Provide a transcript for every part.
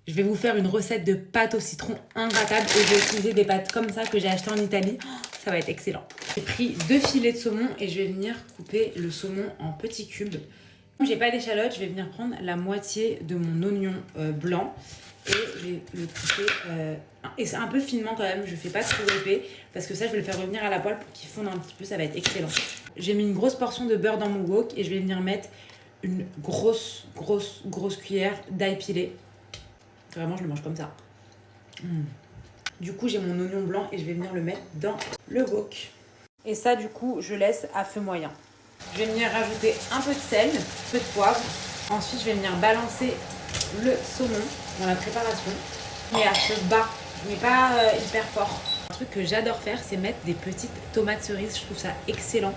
Je vais vous faire une recette de pâtes au citron ingratable et je vais utiliser des pâtes comme ça que j'ai achetées en Italie. Oh, ça va être excellent. J'ai pris 2 filets de saumon et je vais venir couper le saumon en petits cubes. Comme j'ai pas d'échalote, je vais venir prendre la moitié de mon oignon blanc et je vais le couper et c'est un peu finement quand même, je fais pas trop épais parce que ça je vais le faire revenir à la poêle pour qu'il fonde un petit peu, ça va être excellent. J'ai mis une grosse portion de beurre dans mon wok et je vais venir mettre une grosse cuillère d'ail pilé. Vraiment, je le mange comme ça. Du coup, j'ai mon oignon blanc et je vais venir le mettre dans le wok. Et ça, du coup, je laisse à feu moyen. Je vais venir rajouter un peu de sel, un peu de poivre. Ensuite, je vais venir balancer le saumon dans la préparation. Mais à feu bas, je ne mets pas hyper fort. Un truc que j'adore faire, c'est mettre des petites tomates cerises. Je trouve ça excellent.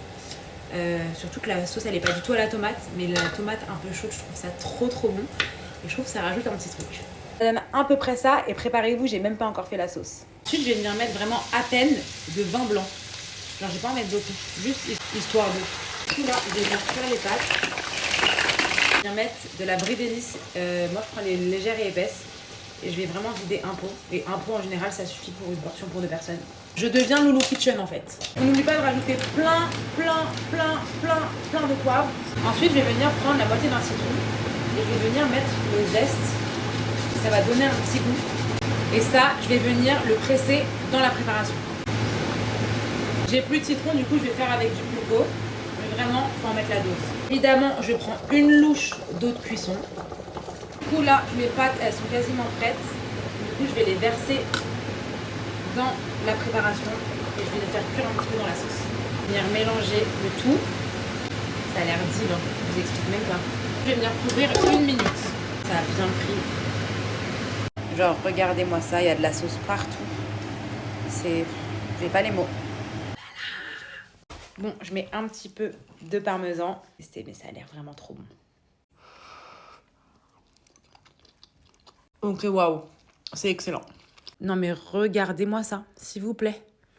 Surtout que la sauce, elle n'est pas du tout à la tomate. Mais la tomate un peu chaude, je trouve ça trop bon. Et je trouve que ça rajoute un petit truc. Ça donne à peu près ça et préparez-vous, j'ai même pas encore fait la sauce. Ensuite, je vais venir mettre vraiment à peine de vin blanc. Genre, je vais pas en mettre beaucoup, juste histoire de. Du coup, là, je vais venir cuire les pâtes. Je vais venir mettre de la brie d'hélice. Moi, je prends les légères et épaisses. Et je vais vraiment vider un pot. Et un pot en général, ça suffit pour une portion pour 2 personnes. Je deviens Loulou Kitchen en fait. On n'oublie pas de rajouter plein de poivre. Ensuite, je vais venir prendre la moitié d'un citron. Et je vais venir mettre le zeste. Ça va donner un petit goût. Et ça, je vais venir le presser dans la préparation. J'ai plus de citron, du coup, je vais faire avec du coco. Mais vraiment, il faut en mettre la dose. Évidemment, je prends une louche d'eau de cuisson. Du coup, là, mes pâtes, elles sont quasiment prêtes. Du coup, je vais les verser dans la préparation. Et je vais les faire cuire un petit peu dans la sauce. Venir mélanger le tout. Ça a l'air divin, je vous explique même pas. Je vais venir couvrir 1 minute. Ça a bien pris. Genre, regardez-moi ça, il y a de la sauce partout. J'ai pas les mots. Bon, je mets un petit peu de parmesan. Mais ça a l'air vraiment trop bon. Ok, waouh. C'est excellent. Non mais regardez-moi ça, s'il vous plaît.